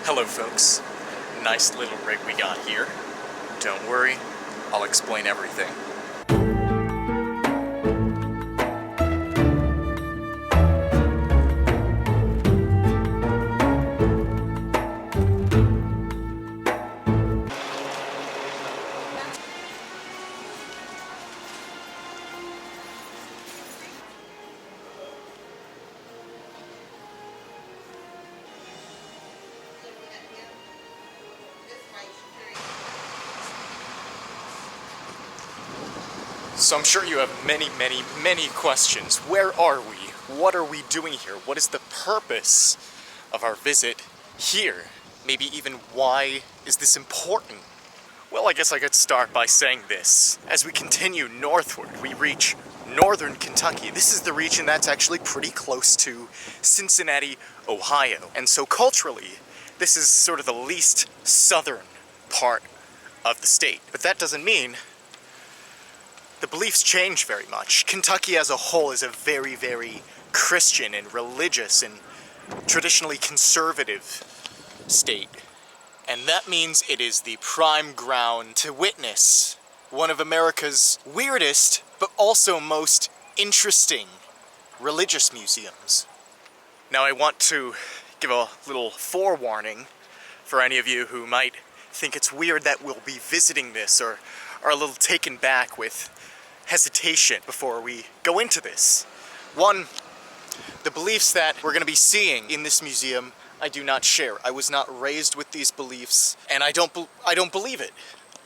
Hello folks, nice little rig we got here. Don't worry, I'll explain everything. So I'm sure you have many questions. Where are we? What are we doing here? What is the purpose of our visit here? Maybe even why is this important? Well, I guess I could start by saying this. As we continue northward, we reach northern Kentucky. This is the region that's actually pretty close to Cincinnati, Ohio. And so culturally, this is sort of the least southern part of the state. But that doesn't mean the beliefs change very much. Kentucky as a whole is a very Christian and religious and traditionally conservative state. And that means it is the prime ground to witness one of America's weirdest, but also most interesting religious museums. Now I want to give a little forewarning for any of you who might think it's weird that we'll be visiting this or are a little taken back with hesitation before we go into this. One, the beliefs that we're going to be seeing in this museum, I do not share. I was not raised with these beliefs, and I don't believe it.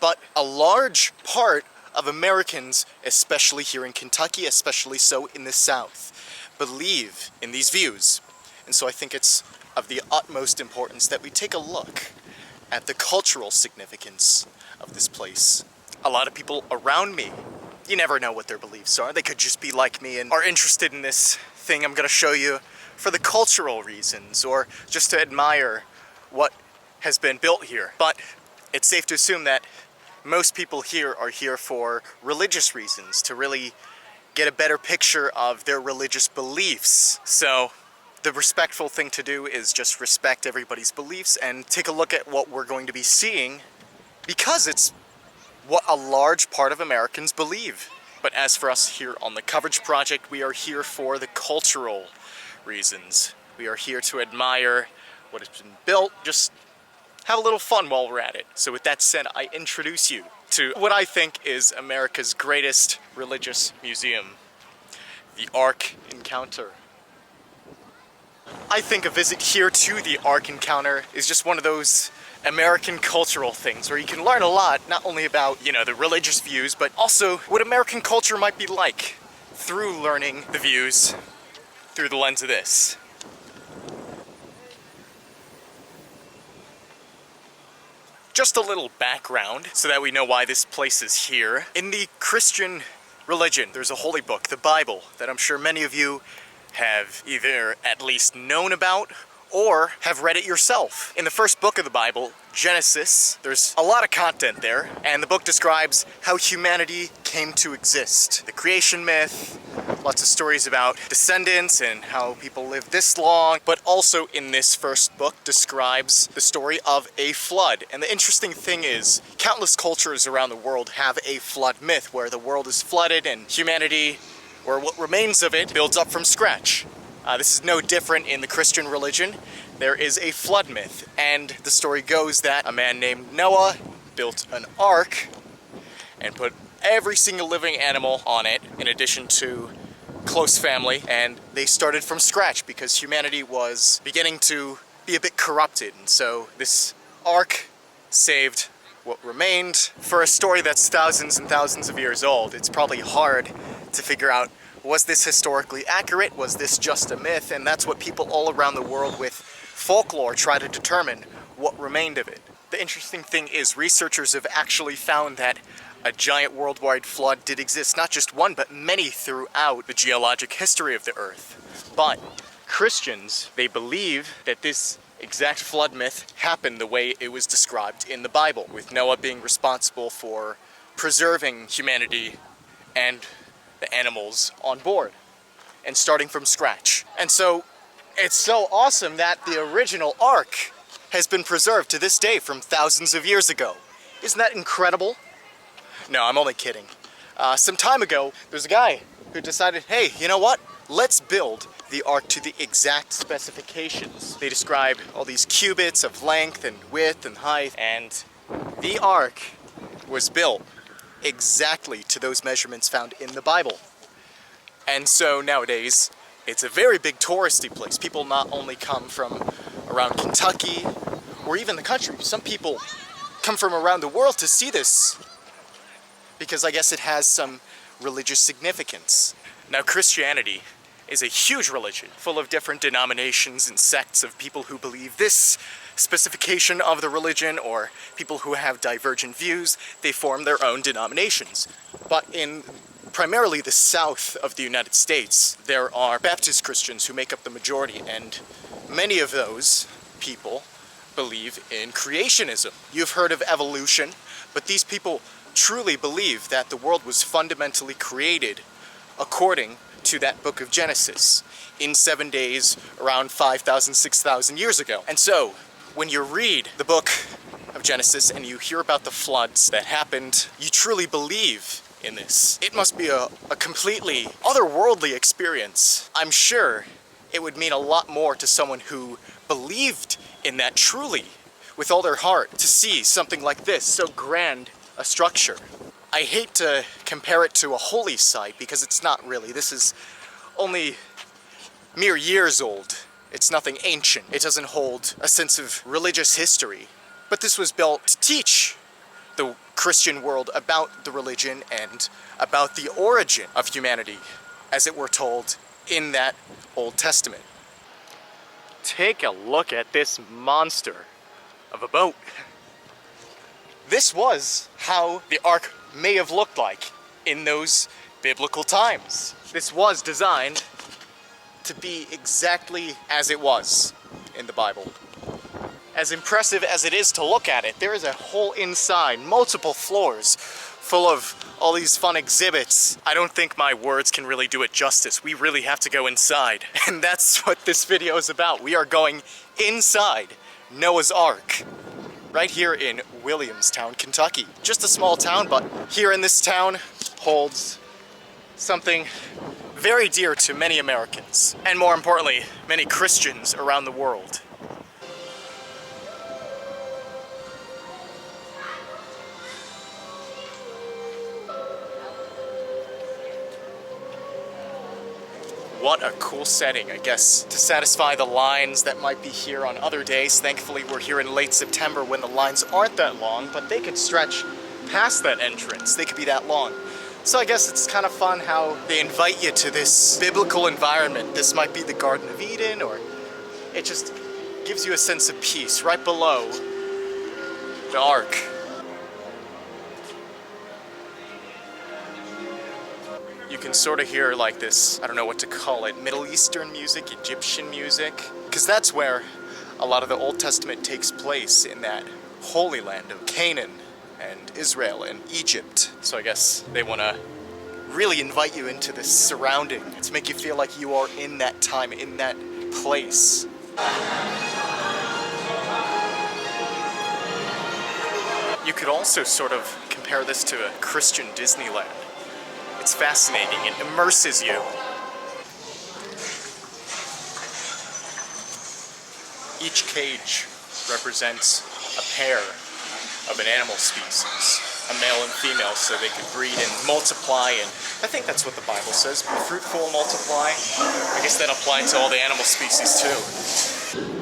But a large part of Americans, especially here in Kentucky, especially so in the South, believe in these views. And so I think it's of the utmost importance that we take a look at the cultural significance of this place. A lot of people around me, you never know what their beliefs are. They could just be like me and are interested in this thing I'm going to show you for the cultural reasons or just to admire what has been built here. But it's safe to assume that most people here are here for religious reasons, to really get a better picture of their religious beliefs. So the respectful thing to do is just respect everybody's beliefs and take a look at what we're going to be seeing, because it's what a large part of Americans believe. But as for us here on the Coverage Project, we are here for the cultural reasons. We are here to admire what has been built, just have a little fun while we're at it. So with that said, I introduce you to what I think is America's greatest religious museum, the Ark Encounter. I think a visit here to the Ark Encounter is just one of those American cultural things where you can learn a lot, not only about, the religious views, but also what American culture might be like through learning the views through the lens of this. Just a little background so that we know why this place is here. In the Christian religion, there's a holy book, the Bible, that I'm sure many of you have either at least known about or have read it yourself. In the first book of the Bible, Genesis, there's a lot of content there, and the book describes how humanity came to exist. The creation myth, lots of stories about descendants and how people lived this long, but also in this first book describes the story of a flood. And the interesting thing is, countless cultures around the world have a flood myth where the world is flooded and humanity, or what remains of it, builds up from scratch. This is no different in the Christian religion. There is a flood myth, and the story goes that a man named Noah built an ark and put every single living animal on it, in addition to close family, and they started from scratch because humanity was beginning to be a bit corrupted. And so this ark saved what remained. For a story that's thousands and thousands of years old, it's probably hard to figure out, was this historically accurate? Was this just a myth? And that's what people all around the world with folklore try to determine what remained of it. The interesting thing is, researchers have actually found that a giant worldwide flood did exist, not just one, but many throughout the geologic history of the Earth. But Christians, they believe that this exact flood myth happened the way it was described in the Bible, with Noah being responsible for preserving humanity and the animals on board and starting from scratch. And so it's so awesome that the original ark has been preserved to this day from thousands of years ago. Isn't that incredible? No, I'm only kidding. Some time ago, there's a guy who decided, hey, you know what? Let's build the ark to the exact specifications. They describe all these cubits of length and width and height, and the ark was built exactly to those measurements found in the Bible. And so nowadays, it's a very big touristy place. People not only come from around Kentucky or even the country, some people come from around the world to see this because I guess it has some religious significance. Now, Christianity is a huge religion full of different denominations and sects of people who believe this specification of the religion, or people who have divergent views. They form their own denominations. But in primarily the south of the United States, there are Baptist Christians who make up the majority, and many of those people believe in creationism. You've heard of evolution, but these people truly believe that the world was fundamentally created according to that book of Genesis in 7 days around 5,000, 6,000 years ago. And so, when you read the book of Genesis and you hear about the floods that happened, you truly believe in this. It must be a completely otherworldly experience. I'm sure it would mean a lot more to someone who believed in that truly, with all their heart, to see something like this, so grand a structure. I hate to compare it to a holy site because it's not really. This is only mere years old. It's nothing ancient. It doesn't hold a sense of religious history. But this was built to teach the Christian world about the religion and about the origin of humanity, as it were told in that Old Testament. Take a look at this monster of a boat. This was how the ark may have looked like in those biblical times. This was designed to be exactly as it was in the Bible. As impressive as it is to look at it, there is a whole inside, multiple floors, full of all these fun exhibits. I don't think my words can really do it justice. We really have to go inside. And that's what this video is about. We are going inside Noah's Ark, right here in Williamstown, Kentucky. Just a small town, but here in this town holds something very dear to many Americans, and more importantly, many Christians around the world. What a cool setting, I guess, to satisfy the lines that might be here on other days. Thankfully, we're here in late September when the lines aren't that long, but they could stretch past that entrance. They could be that long. So I guess it's kind of fun how they invite you to this biblical environment. This might be the Garden of Eden, or it just gives you a sense of peace right below the ark. You can sort of hear like this, I don't know what to call it, Middle Eastern music, Egyptian music, because that's where a lot of the Old Testament takes place, in that holy land of Canaan and Israel and Egypt. So I guess they want to really invite you into this surrounding to make you feel like you are in that time, in that place. You could also sort of compare this to a Christian Disneyland. It's fascinating, it immerses you. Each cage represents a pair of an animal species, a male and female, so they could breed and multiply, and I think that's what the Bible says, be fruitful, multiply. I guess that applies to all the animal species too.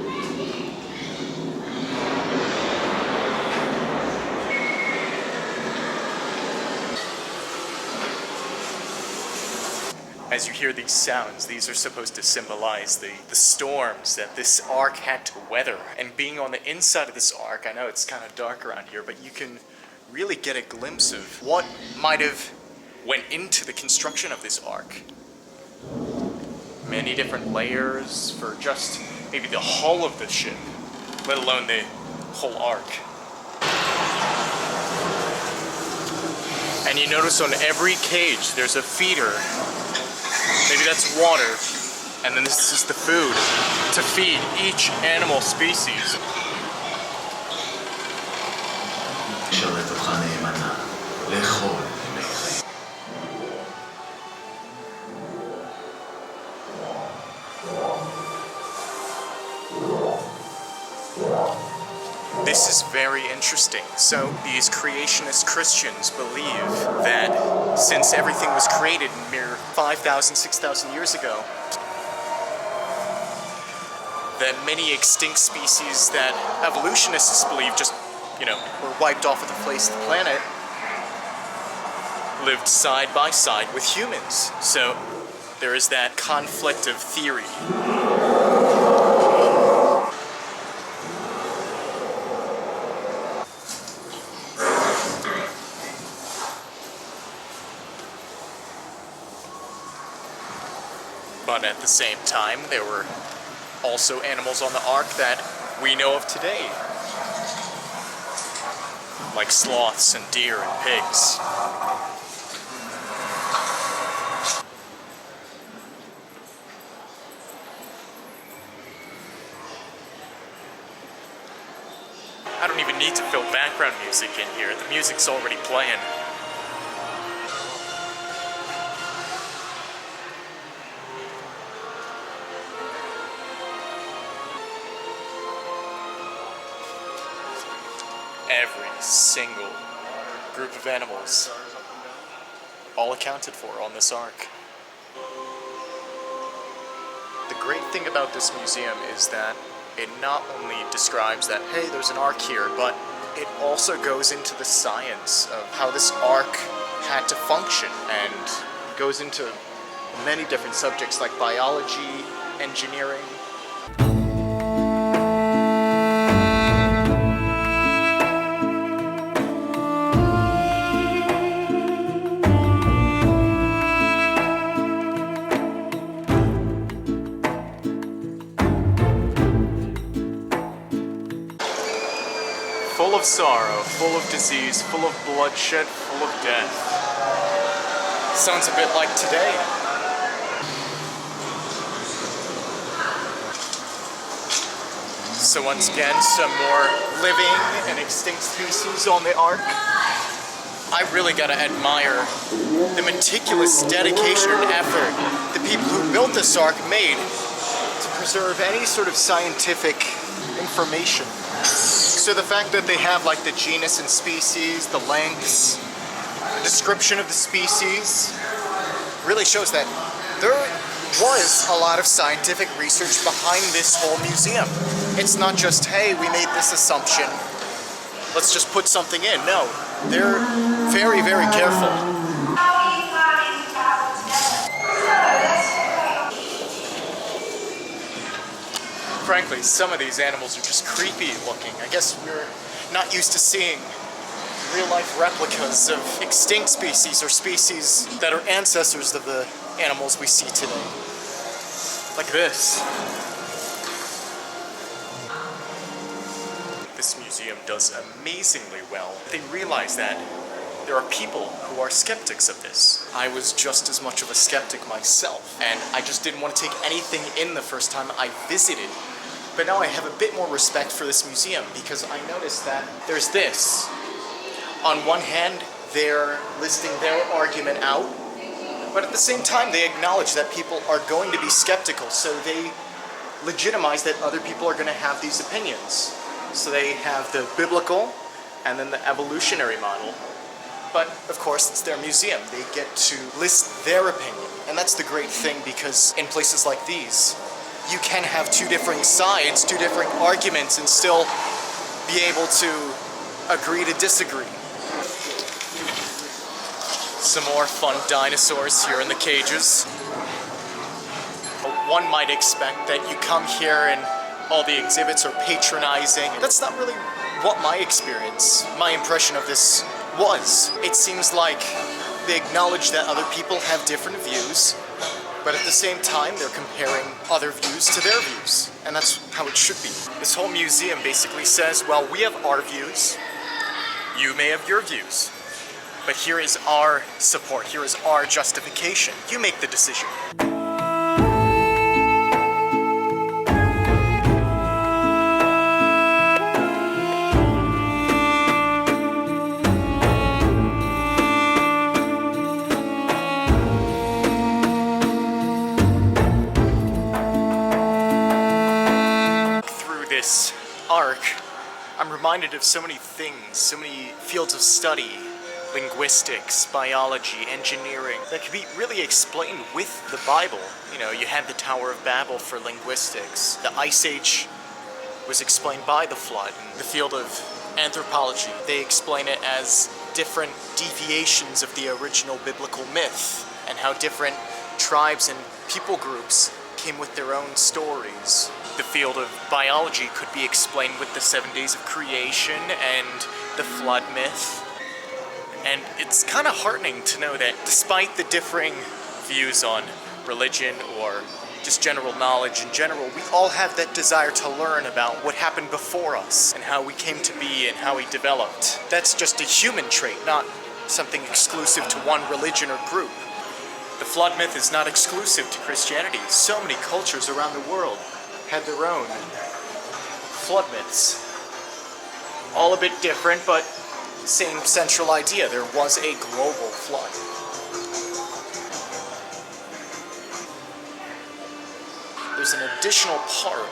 As you hear these sounds, these are supposed to symbolize the storms that this ark had to weather. And being on the inside of this ark, I know it's kind of dark around here, but you can really get a glimpse of what might have went into the construction of this ark. Many different layers for just maybe the hull of the ship, let alone the whole ark. And you notice on every cage there's a feeder. Maybe that's water, and then this is the food to feed each animal species. לשרת אותך נאמנה לכל ימי חיי. This is very interesting. So these creationist Christians believe that since everything was created mere 5,000, 6,000 years ago, that many extinct species that evolutionists believe just, were wiped off of the face of the planet, lived side by side with humans. So there is that conflict of theory. But at the same time, there were also animals on the ark that we know of today, like sloths and deer and pigs. I don't even need to fill background music in here. The music's already playing. Every single group of animals, all accounted for on this ark. The great thing about this museum is that it not only describes that, hey, there's an ark here, but it also goes into the science of how this ark had to function, and goes into many different subjects like biology, engineering. Full of sorrow, full of disease, full of bloodshed, full of death. Sounds a bit like today. So once again, some more living and extinct species on the ark. I really gotta admire the meticulous dedication and effort the people who built this ark made to preserve any sort of scientific information. So the fact that they have like the genus and species, the lengths, the description of the species, really shows that there was a lot of scientific research behind this whole museum. It's not just, hey, we made this assumption, let's just put something in. No, they're very, very careful. Frankly, some of these animals are just creepy looking. I guess we're not used to seeing real-life replicas of extinct species or species that are ancestors of the animals we see today. Like this. This museum does amazingly well. They realize that there are people who are skeptics of this. I was just as much of a skeptic myself, and I just didn't want to take anything in the first time I visited. But now I have a bit more respect for this museum because I noticed that there's this. On one hand, they're listing their argument out, but at the same time, they acknowledge that people are going to be skeptical, so they legitimize that other people are going to have these opinions. So they have the biblical and then the evolutionary model. But of course, it's their museum. They get to list their opinion. And that's the great thing, because in places like these, you can have two different sides, two different arguments, and still be able to agree to disagree. Some more fun dinosaurs here in the cages. One might expect that you come here and all the exhibits are patronizing. That's not really what my impression of this was. It seems like they acknowledge that other people have different views, but at the same time, they're comparing other views to their views. And that's how it should be. This whole museum basically says, well, we have our views, you may have your views, but here is our support, here is our justification. You make the decision. reminded of so many things, so many fields of study, linguistics, biology, engineering, that could be really explained with the Bible. You know, you had the Tower of Babel for linguistics. The Ice Age was explained by the flood. In the field of anthropology, they explain it as different deviations of the original biblical myth, and how different tribes and people groups came with their own stories. The field of biology could be explained with the 7 days of creation and the flood myth. And it's kind of heartening to know that despite the differing views on religion or just general knowledge in general, we all have that desire to learn about what happened before us and how we came to be and how we developed. That's just a human trait, not something exclusive to one religion or group. The flood myth is not exclusive to Christianity. So many cultures around the world had their own flood myths. All a bit different, but same central idea. There was a global flood. There's an additional part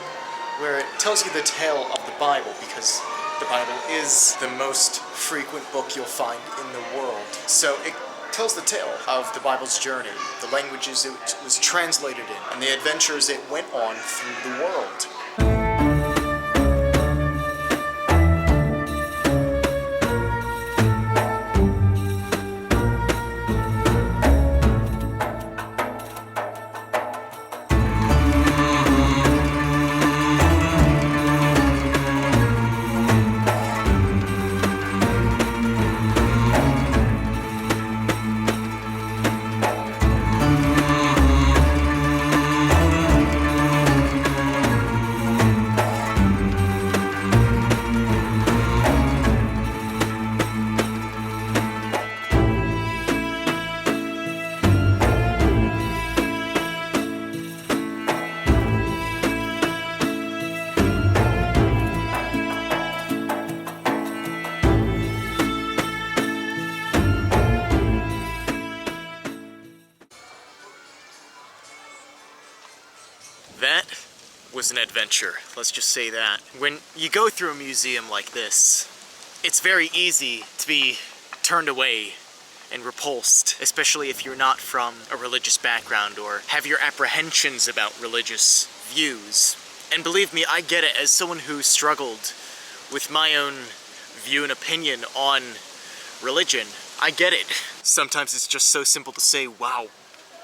where it tells you the tale of the Bible, because the Bible is the most frequent book you'll find in the world. So it tells the tale of the Bible's journey, the languages it was translated in, and the adventures it went on through the world. That was an adventure, let's just say that. When you go through a museum like this, it's very easy to be turned away and repulsed, especially if you're not from a religious background or have your apprehensions about religious views. And believe me, I get it. As someone who struggled with my own view and opinion on religion, I get it. Sometimes it's just so simple to say, wow,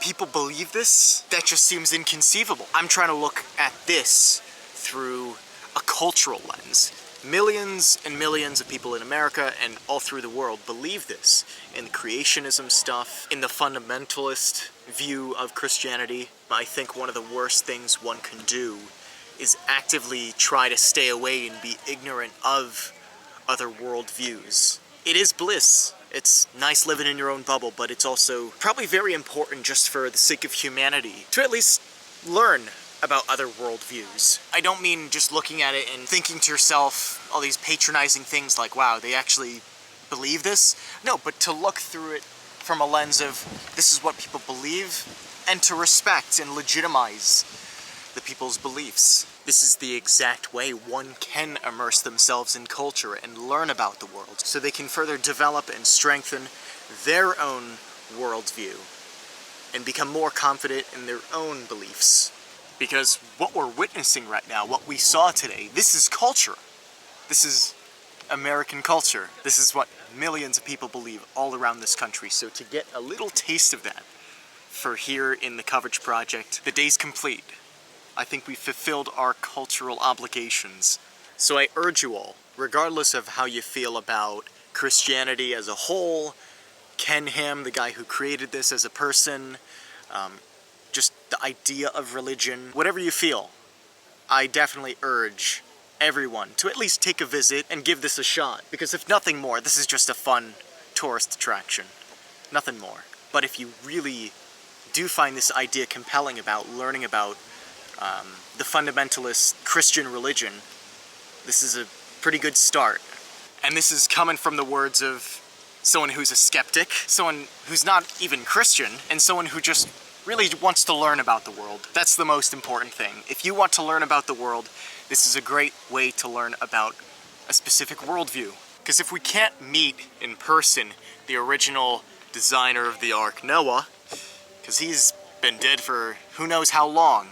people believe this? That just seems inconceivable. I'm trying to look at this through a cultural lens. Millions and millions of people in America and all through the world believe this. In the creationism stuff, in the fundamentalist view of Christianity. I think one of the worst things one can do is actively try to stay away and be ignorant of other worldviews. It is bliss. It's nice living in your own bubble, but it's also probably very important just for the sake of humanity to at least learn about other worldviews. I don't mean just looking at it and thinking to yourself all these patronizing things like, wow, they actually believe this? No, but to look through it from a lens of this is what people believe, and to respect and legitimize the people's beliefs. This is the exact way one can immerse themselves in culture and learn about the world, so they can further develop and strengthen their own worldview and become more confident in their own beliefs. Because what we're witnessing right now, what we saw today, this is culture. This is American culture. This is what millions of people believe all around this country. So to get a little taste of that for here in the Coverage Project, the day's complete. I think we fulfilled our cultural obligations. So I urge you all, regardless of how you feel about Christianity as a whole, Ken Ham, the guy who created this as a person, just the idea of religion, whatever you feel, I definitely urge everyone to at least take a visit and give this a shot. Because if nothing more, this is just a fun tourist attraction. Nothing more. But if you really do find this idea compelling about learning about the fundamentalist Christian religion, this is a pretty good start. And this is coming from the words of someone who's a skeptic, someone who's not even Christian, and someone who just really wants to learn about the world. That's the most important thing. If you want to learn about the world, this is a great way to learn about a specific worldview. Because if we can't meet in person the original designer of the Ark, Noah, because he's been dead for who knows how long,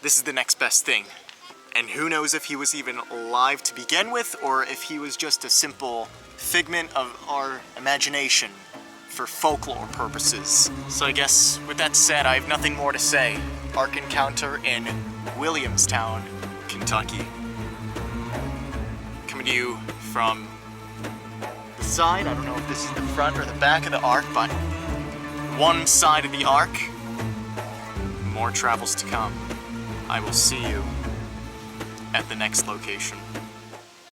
this is the next best thing. And who knows if he was even alive to begin with, or if he was just a simple figment of our imagination for folklore purposes. So I guess with that said, I have nothing more to say. Ark encounter in Williamstown, Kentucky. Coming to you from the side. I don't know if this is the front or the back of the Ark, but one side of the Ark. More travels to come. I will see you at the next location.